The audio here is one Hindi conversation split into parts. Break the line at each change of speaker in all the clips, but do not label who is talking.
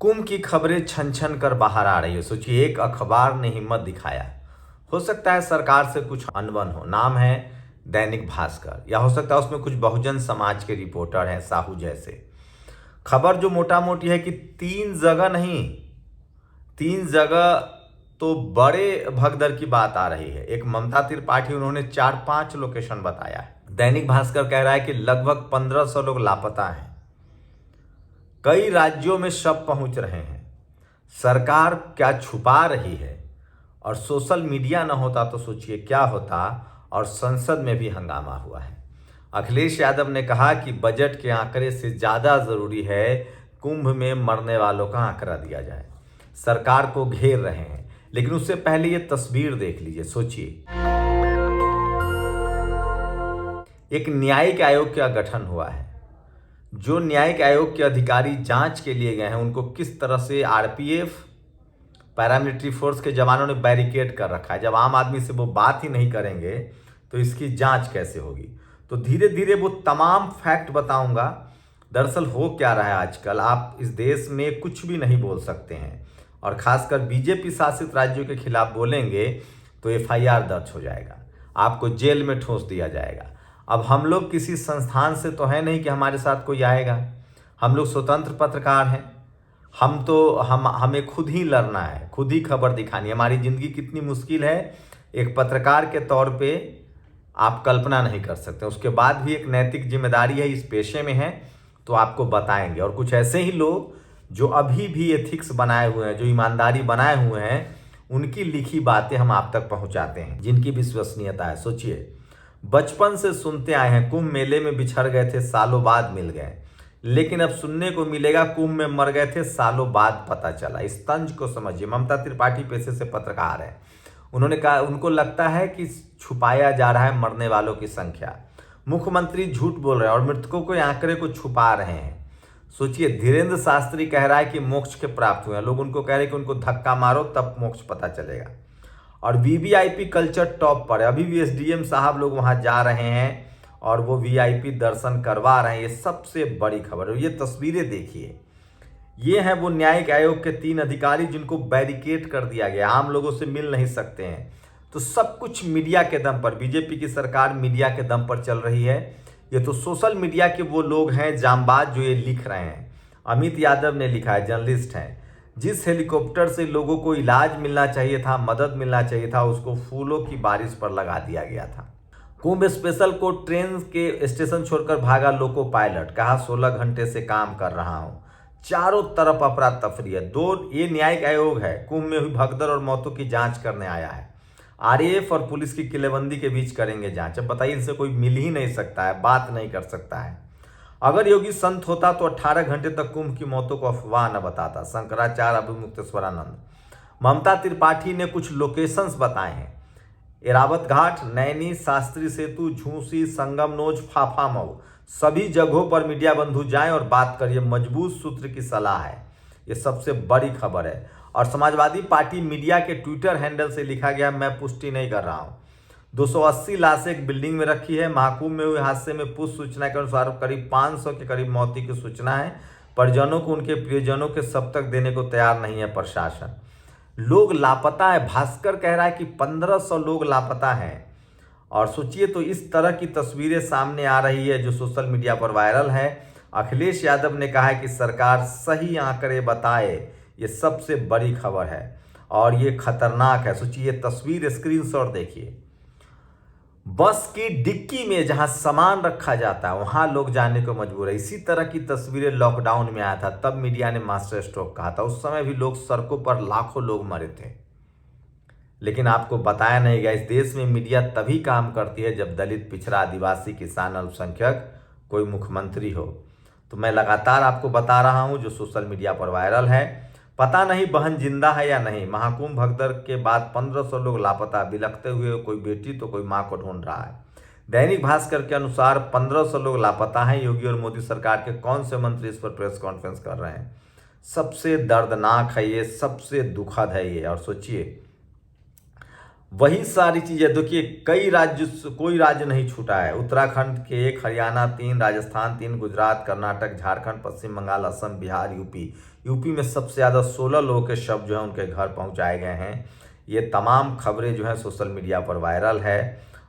कुंभ की खबरें छन छन कर बाहर आ रही है। सोचिए, एक अखबार ने हिम्मत दिखाया। हो सकता है सरकार से कुछ अनबन हो, नाम है दैनिक भास्कर, या हो सकता है उसमें कुछ बहुजन समाज के रिपोर्टर हैं साहू जैसे। खबर जो मोटा मोटी है कि 3 जगह नहीं, 3 जगह तो बड़े भगदड़ की बात आ रही है। एक ममता त्रिपाठी, उन्होंने 4-5 लोकेशन बताया है। दैनिक भास्कर कह रहा है कि लगभग 1500 लोग लापता हैं, कई राज्यों में शव पहुंच रहे हैं। सरकार क्या छुपा रही है? और सोशल मीडिया न होता तो सोचिए क्या होता। और संसद में भी हंगामा हुआ है। अखिलेश यादव ने कहा कि बजट के आंकड़े से ज़्यादा ज़रूरी है कुंभ में मरने वालों का आंकड़ा दिया जाए। सरकार को घेर रहे हैं, लेकिन उससे पहले ये तस्वीर देख लीजिए। सोचिए, एक न्यायिक आयोग का गठन हुआ है। जो न्यायिक आयोग के अधिकारी जांच के लिए गए हैं, उनको किस तरह से आरपीएफ, पैरामिलिट्री फोर्स के जवानों ने बैरिकेड कर रखा है। जब आम आदमी से वो बात ही नहीं करेंगे तो इसकी जांच कैसे होगी? तो धीरे धीरे वो तमाम फैक्ट बताऊंगा। दरअसल हो क्या रहा है आजकल, आप इस देश में कुछ भी नहीं बोल सकते हैं, और खासकर बीजेपी शासित राज्यों के खिलाफ बोलेंगे तो एफआईआर दर्ज हो जाएगा, आपको जेल में ठोस दिया जाएगा। अब हम लोग किसी संस्थान से तो है नहीं कि हमारे साथ कोई आएगा। हम लोग स्वतंत्र पत्रकार हैं। हमें खुद ही लड़ना है, खुद ही खबर दिखानी है। हमारी ज़िंदगी कितनी मुश्किल है एक पत्रकार के तौर पे आप कल्पना नहीं कर सकते। उसके बाद भी एक नैतिक जिम्मेदारी है, इस पेशे में है तो आपको बताएंगे। और कुछ ऐसे ही लोग जो अभी भी एथिक्स बनाए हुए हैं, जो ईमानदारी बनाए हुए हैं, उनकी लिखी बातें हम आप तक पहुंचाते हैं, जिनकी विश्वसनीयता है। सोचिए, बचपन से सुनते आए हैं कुंभ मेले में बिछड़ गए थे, सालों बाद मिल गए, लेकिन अब सुनने को मिलेगा कुंभ में मर गए थे, सालों बाद पता चला। इस तंज को समझिए। ममता त्रिपाठी पेशे से पत्रकार है। उन्होंने कहा उनको लगता है कि छुपाया जा रहा है मरने वालों की संख्या। मुख्यमंत्री झूठ बोल रहे हैं और मृतकों के आंकड़े को छुपा रहे हैं। सोचिए, धीरेन्द्र शास्त्री कह रहा है कि मोक्ष के प्राप्त हुए हैं, लोग उनको कह रहे हैं कि उनको धक्का मारो तब मोक्ष पता चलेगा। और वीवीआईपी कल्चर टॉप पर है। अभी भी एसडीएम साहब लोग वहां जा रहे हैं और वो वीआईपी दर्शन करवा रहे हैं। ये सबसे बड़ी खबर है। ये तस्वीरें देखिए, ये हैं वो न्यायिक आयोग के 3 अधिकारी जिनको बैरिकेड कर दिया गया, आम लोगों से मिल नहीं सकते हैं। तो सब कुछ मीडिया के दम पर, बीजेपी की सरकार मीडिया के दम पर चल रही है। ये तो सोशल मीडिया के वो लोग हैं जांबाज जो ये लिख रहे हैं। अमित यादव ने लिखा है, जर्नलिस्ट हैं। जिस हेलीकॉप्टर से लोगों को इलाज मिलना चाहिए था, मदद मिलना चाहिए था, उसको फूलों की बारिश पर लगा दिया गया था। कुंभ स्पेशल को ट्रेन के स्टेशन छोड़कर भागा लोको पायलट, कहा 16 घंटे से काम कर रहा हूं। चारों तरफ अफरा तफरी है। ये न्यायिक आयोग है, कुंभ में हुई भगदड़ और मौतों की जांच करने आया है। आरएएफ और पुलिस की किलेबंदी के बीच करेंगे जांच। अब बताइए, इनसे कोई मिल ही नहीं सकता है, बात नहीं कर सकता है। अगर योगी संत होता तो 18 घंटे तक कुंभ की मौतों को अफवाह न बताता। शंकराचार्य अभिमुक्तेश्वरानंद। ममता त्रिपाठी ने कुछ लोकेशंस बताए हैं, एरावत घाट, नैनी, शास्त्री सेतु, झूसी, संगमनोज, फाफा मऊ। सभी जगहों पर मीडिया बंधु जाएं और बात करिए, मजबूत सूत्र की सलाह है। ये सबसे बड़ी खबर है। और समाजवादी पार्टी मीडिया के ट्विटर हैंडल से लिखा गया, मैं पुष्टि नहीं कर रहा हूं। 280 लाशें एक बिल्डिंग में रखी है। महाकुंभ में हुए हादसे में पुष्ट सूचना के अनुसार करीब 500 के करीब मौती की सूचना है। परिजनों को उनके प्रियजनों के शव तक देने को तैयार नहीं है प्रशासन। लोग लापता है। भास्कर कह रहा है कि 1500 लोग लापता हैं। और सोचिए, तो इस तरह की तस्वीरें सामने आ रही है जो सोशल मीडिया पर वायरल है। अखिलेश यादव ने कहा है कि सरकार सही आंकड़े बताए, ये सबसे बड़ी खबर है और ये खतरनाक है। सोचिए, ये तस्वीर स्क्रीनशॉट देखिए। बस की डिक्की में जहां सामान रखा जाता है वहां लोग जाने को मजबूर है। इसी तरह की तस्वीरें लॉकडाउन में आया था, तब मीडिया ने मास्टर स्ट्रोक कहा था। उस समय भी लोग सड़कों पर लाखों लोग मरे थे, लेकिन आपको बताया नहीं गया। इस देश में मीडिया तभी काम करती है जब दलित, पिछड़ा, आदिवासी, किसान, अल्पसंख्यक कोई मुख्यमंत्री हो। तो मैं लगातार आपको बता रहा हूं जो सोशल मीडिया पर वायरल है। पता नहीं बहन जिंदा है या नहीं। महाकुंभ भगदड़ के बाद 1500 लोग लापता, बिलखते हुए कोई बेटी तो कोई मां को ढूंढ रहा है। दैनिक भास्कर के अनुसार 1500 लोग लापता हैं। योगी और मोदी सरकार के कौन से मंत्री इस पर प्रेस कॉन्फ्रेंस कर रहे हैं? सबसे दर्दनाक है ये, सबसे दुखद है ये। और सोचिए, वही सारी चीज़ें देखिए, कई राज्य, कोई राज्य नहीं छूटा है। उत्तराखंड के 1, हरियाणा 3, राजस्थान 3, गुजरात, कर्नाटक, झारखंड, पश्चिम बंगाल, असम, बिहार, यूपी में सबसे ज़्यादा 16 लोगों के शव जो है उनके घर पहुंचाए गए हैं। ये तमाम खबरें जो है सोशल मीडिया पर वायरल है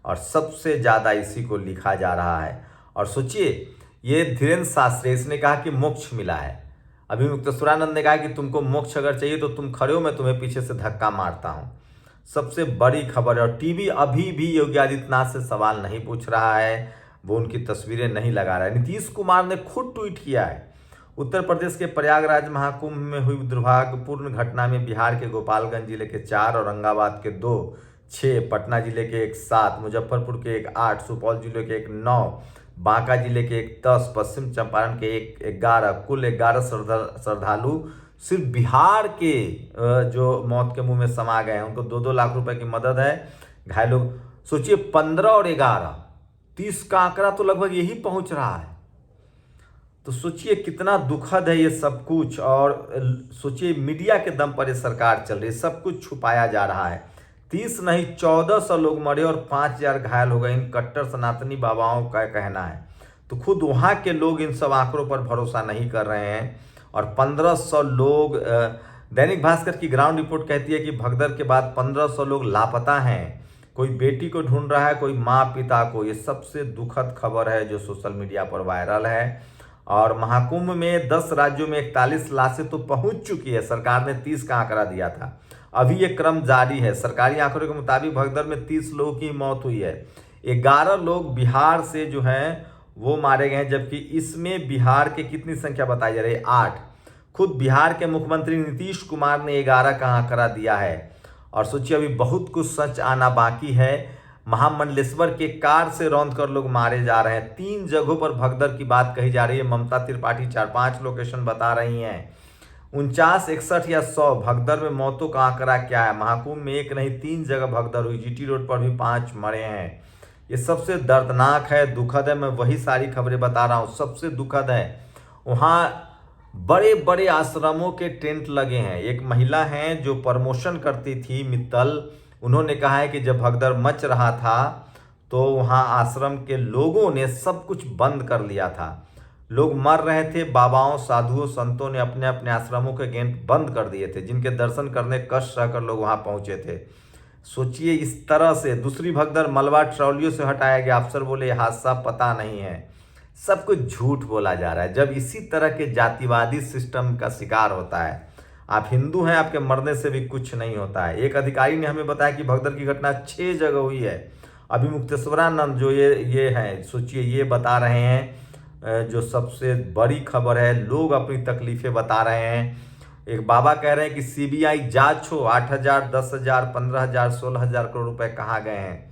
और सबसे ज़्यादा इसी को लिखा जा रहा है। और सोचिए, ये धीरेन्द्र शास्त्री, इसने कहा कि मोक्ष मिला है। अभी मुक्तेश्वरानंद ने कहा कि तुमको मोक्ष अगर चाहिए तो तुम खड़े हो, मैं तुम्हें पीछे से धक्का मारता हूँ। सबसे बड़ी खबर है। और टीवी अभी भी योगी आदित्यनाथ से सवाल नहीं पूछ रहा है, वो उनकी तस्वीरें नहीं लगा रहा है। नीतीश कुमार ने खुद ट्वीट किया है, उत्तर प्रदेश के प्रयागराज महाकुंभ में हुई दुर्भाग्यपूर्ण घटना में बिहार के गोपालगंज जिले के 4, औरंगाबाद के 2, 6, पटना जिले के 1, 7, मुजफ्फरपुर के 1, 8, सुपौल जिले के 1, 9, बांका जिले के 1, 10, पश्चिम चंपारण के 1, 11, कुल 11 श्रद्धालु सिर्फ बिहार के जो मौत के मुंह में समा गए हैं। उनको 2-2 लाख रुपए की मदद है। घायलों, सोचिए 15 और 11, 30 का आंकड़ा तो लगभग यही पहुंच रहा है। तो सोचिए कितना दुखद है ये सब कुछ। और सोचिए मीडिया के दम पर ये सरकार चल रही है, सब कुछ छुपाया जा रहा है। 30 नहीं 1400 लोग मरे और 5000 घायल हो गए, इन कट्टर सनातनी बाबाओं का कहना है। तो खुद वहाँ के लोग इन सब आंकड़ों पर भरोसा नहीं कर रहे हैं। और 1500 लोग, दैनिक भास्कर की ग्राउंड रिपोर्ट कहती है कि भगदड़ के बाद 1500 लोग लापता हैं। कोई बेटी को ढूंढ रहा है, कोई माँ पिता को। ये सबसे दुखद खबर है जो सोशल मीडिया पर वायरल है। और महाकुंभ में 10 राज्यों में 41 लाशें तो पहुंच चुकी है। सरकार ने 30 का आंकड़ा दिया था, अभी ये क्रम जारी है। सरकारी आंकड़ों के मुताबिक भगदड़ में 30 लोगों की मौत हुई है। 11 लोग बिहार से जो हैं वो मारे गए हैं, जबकि इसमें बिहार के कितनी संख्या बताई जा रही है? 8। खुद बिहार के मुख्यमंत्री नीतीश कुमार ने 11 का आंकड़ा दिया है। और सोचिए अभी बहुत कुछ सच आना बाकी है। महामंडलेश्वर के कार से रौंद कर लोग मारे जा रहे हैं। 3 जगहों पर भगदड़ की बात कही जा रही है। ममता त्रिपाठी 4-5 लोकेशन बता रही हैं। 49, 61 या 100 भगदड़ में मौतों का आंकड़ा क्या है? महाकुंभ में 1 नहीं 3 जगह भगदड़ हुई। जीटी रोड पर भी 5 मरे हैं। ये सबसे दर्दनाक है, दुखद है। मैं वही सारी खबरें बता रहा हूँ। सबसे दुखद है, वहाँ बड़े बड़े आश्रमों के टेंट लगे हैं। एक महिला हैं जो प्रमोशन करती थी, मित्तल, उन्होंने कहा है कि जब भगदड़ मच रहा था तो वहाँ आश्रम के लोगों ने सब कुछ बंद कर लिया था। लोग मर रहे थे। बाबाओं, साधुओं, संतों ने अपने अपने आश्रमों के गेट बंद कर दिए थे, जिनके दर्शन करने कष्ट रहकर लोग वहाँ पहुँचे थे। सोचिए इस तरह से। दूसरी भगदड़ मलबा ट्रॉलियों से हटाया गया। अफसर बोले हादसा पता नहीं है। सब कुछ झूठ बोला जा रहा है। जब इसी तरह के जातिवादी सिस्टम का शिकार होता है, आप हिंदू हैं, आपके मरने से भी कुछ नहीं होता है। एक अधिकारी ने हमें बताया कि भगदड़ की घटना 6 जगह हुई है। अभी मुक्तेश्वरानंद जो ये हैं, सोचिए ये बता रहे हैं जो सबसे बड़ी खबर है। लोग अपनी तकलीफें बता रहे हैं। एक बाबा कह रहे हैं कि सीबीआई जांच हो। 8,000, 10,000, 15,000, 16,000 करोड़ रुपए कहाँ गए हैं?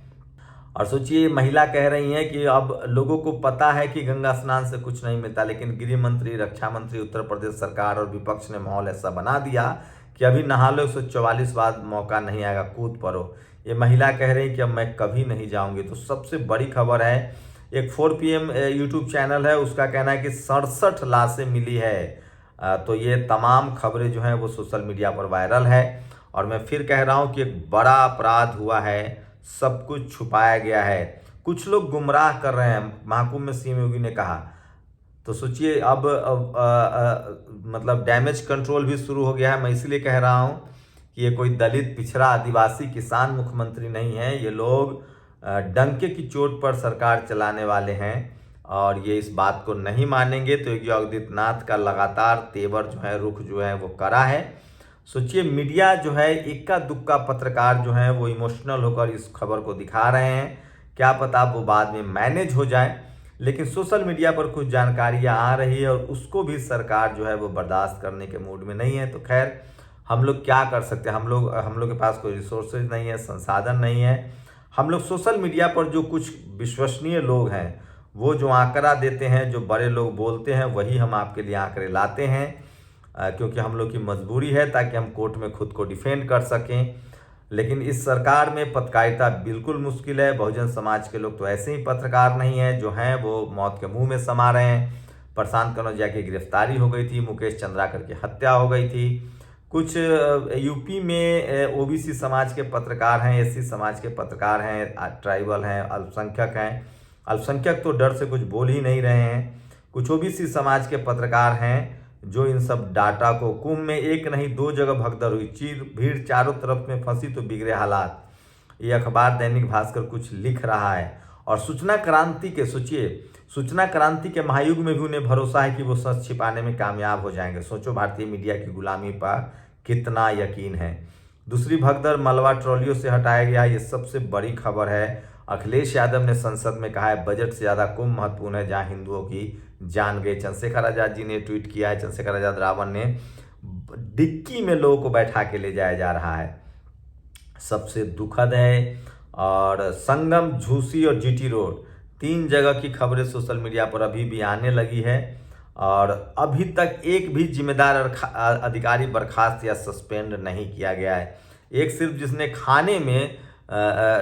और सोचिए महिला कह रही हैं कि अब लोगों को पता है कि गंगा स्नान से कुछ नहीं मिलता, लेकिन गृह मंत्री, रक्षा मंत्री, उत्तर प्रदेश सरकार और विपक्ष ने माहौल ऐसा बना दिया कि अभी नहा लो, 144 बाद मौका नहीं आएगा, कूद पड़ो। ये महिला कह रही कि अब मैं कभी नहीं जाऊंगी। तो सबसे बड़ी खबर है, एक 4 PM यूट्यूब चैनल है, उसका कहना है कि 67 लाशें मिली है। तो ये तमाम खबरें जो हैं वो सोशल मीडिया पर वायरल है। और मैं फिर कह रहा हूँ कि एक बड़ा अपराध हुआ है, सब कुछ छुपाया गया है। कुछ लोग गुमराह कर रहे हैं, महाकुंभ में सीएम योगी ने कहा। तो सोचिए अब मतलब डैमेज कंट्रोल भी शुरू हो गया है। मैं इसलिए कह रहा हूँ कि ये कोई दलित, पिछड़ा, आदिवासी, किसान मुख्यमंत्री नहीं है। ये लोग डंके की चोट पर सरकार चलाने वाले हैं और ये इस बात को नहीं मानेंगे। तो योगी आदित्यनाथ का लगातार तेवर जो है, रुख जो है वो कड़ा है। सोचिए मीडिया जो है, इक्का दुक्का पत्रकार जो है वो इमोशनल होकर इस खबर को दिखा रहे हैं। क्या पता वो बाद में मैनेज हो जाए, लेकिन सोशल मीडिया पर कुछ जानकारियां आ रही है और उसको भी सरकार जो है वो बर्दाश्त करने के मूड में नहीं है। तो खैर हम लोग क्या कर सकते हैं? हम लोग के पास कोई रिसोर्सेज नहीं है, संसाधन नहीं है। हम लोग सोशल मीडिया पर जो कुछ विश्वसनीय लोग हैं वो जो आंकड़ा देते हैं, जो बड़े लोग बोलते हैं, वही हम आपके लिए आंकड़े लाते हैं, क्योंकि हम लोग की मजबूरी है ताकि हम कोर्ट में खुद को डिफेंड कर सकें। लेकिन इस सरकार में पत्रकारिता बिल्कुल मुश्किल है। बहुजन समाज के लोग तो ऐसे ही पत्रकार नहीं हैं, जो हैं वो मौत के मुंह में समा रहे हैं। प्रशांत कनौजिया की गिरफ्तारी हो गई थी, मुकेश चंद्राकर की हत्या हो गई थी, कुछ यूपी में ओबीसी समाज के पत्रकार हैं, एससी समाज के पत्रकार हैं, ट्राइबल हैं, अल्पसंख्यक हैं। अल्पसंख्यक तो डर से कुछ बोल ही नहीं रहे हैं। कुछ ओबीसी समाज के पत्रकार हैं जो इन सब डाटा को, कुंभ में एक नहीं 2 जगह भगदड़ हुई, भीड़ चारों तरफ में फंसी तो बिगड़े हालात, ये अखबार दैनिक भास्कर कुछ लिख रहा है। और सूचना क्रांति के, सोचिए, सूचना क्रांति के महायुग में भी उन्हें भरोसा है कि वो सच छिपाने में कामयाब हो जाएंगे। सोचो भारतीय मीडिया की गुलामी पर कितना यकीन है। दूसरी भगदड़ मलबा ट्रॉलियों से हटाया गया, ये सबसे बड़ी खबर है। अखिलेश यादव ने संसद में कहा है बजट से ज़्यादा कुंभ महत्वपूर्ण है, जहां हिंदुओं की जान गई। चंद्रशेखर आजाद जी ने ट्वीट किया है, चंद्रशेखर आजाद रावण ने, डिक्की में लोगों को बैठा के ले जाया जा रहा है, सबसे दुखद है। और संगम, झूसी और जीटी रोड, 3 जगह की खबरें सोशल मीडिया पर अभी भी आने लगी है और अभी तक एक भी जिम्मेदार अधिकारी बर्खास्त या सस्पेंड नहीं किया गया है। एक सिर्फ जिसने खाने में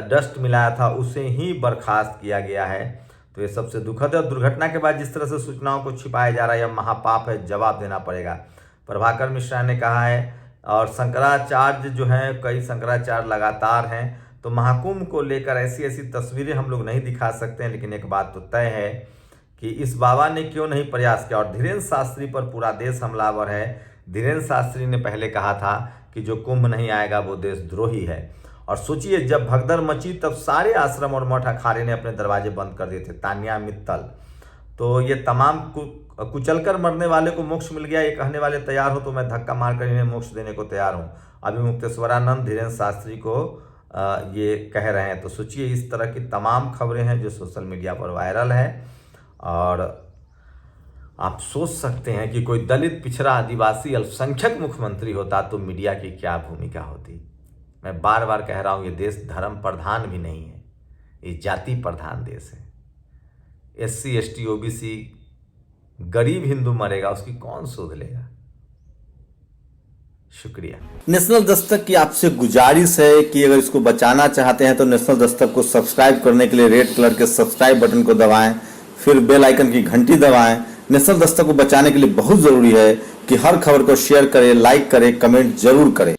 डस्ट मिलाया था उसे ही बर्खास्त किया गया है। तो ये सबसे दुखद है। और दुर्घटना के बाद जिस तरह से सूचनाओं को छिपाया जा रहा है, यह महापाप है, जवाब देना पड़ेगा, प्रभाकर मिश्रा ने कहा है। और शंकराचार्य जो हैं, कई शंकराचार्य लगातार हैं, तो महाकुंभ को लेकर ऐसी ऐसी तस्वीरें हम लोग नहीं दिखा सकते हैं, लेकिन एक बात तो तय है कि इस बाबा ने क्यों नहीं प्रयास किया। और धीरेन्द्र शास्त्री पर पूरा देश हमलावर है। धीरेन्द्र शास्त्री ने पहले कहा था कि जो कुंभ नहीं आएगा वो देशद्रोही है। और सोचिए, जब भगदड़ मची तब सारे आश्रम और मठ अखाड़े ने अपने दरवाजे बंद कर दिए थे। तान्या मित्तल, तो ये तमाम कुचलकर मरने वाले को मोक्ष मिल गया, ये कहने वाले तैयार हो तो मैं धक्का मारकर इन्हें मोक्ष देने को तैयार हूँ। अभी मुक्तेश्वरानंद धीरेन्द्र शास्त्री को ये कह रहे हैं। तो सोचिए, इस तरह की तमाम खबरें हैं जो सोशल मीडिया पर वायरल है। और आप सोच सकते हैं कि कोई दलित, पिछड़ा, आदिवासी, अल्पसंख्यक मुख्यमंत्री होता तो मीडिया की क्या भूमिका होती। मैं बार बार कह रहा हूँ, ये देश धर्म प्रधान भी नहीं है, ये जाति प्रधान देश है। SC ST OBC गरीब हिंदू मरेगा, उसकी कौन शोध लेगा। शुक्रिया।
नेशनल दस्तक की आपसे गुजारिश है कि अगर इसको बचाना चाहते हैं तो नेशनल दस्तक को सब्सक्राइब करने के लिए रेड कलर के सब्सक्राइब बटन को दबाएं, फिर बेल आइकन की घंटी दबाएं। नेशनल दस्तक को बचाने के लिए बहुत जरूरी है कि हर खबर को शेयर करें, लाइक करें, कमेंट जरूर करें।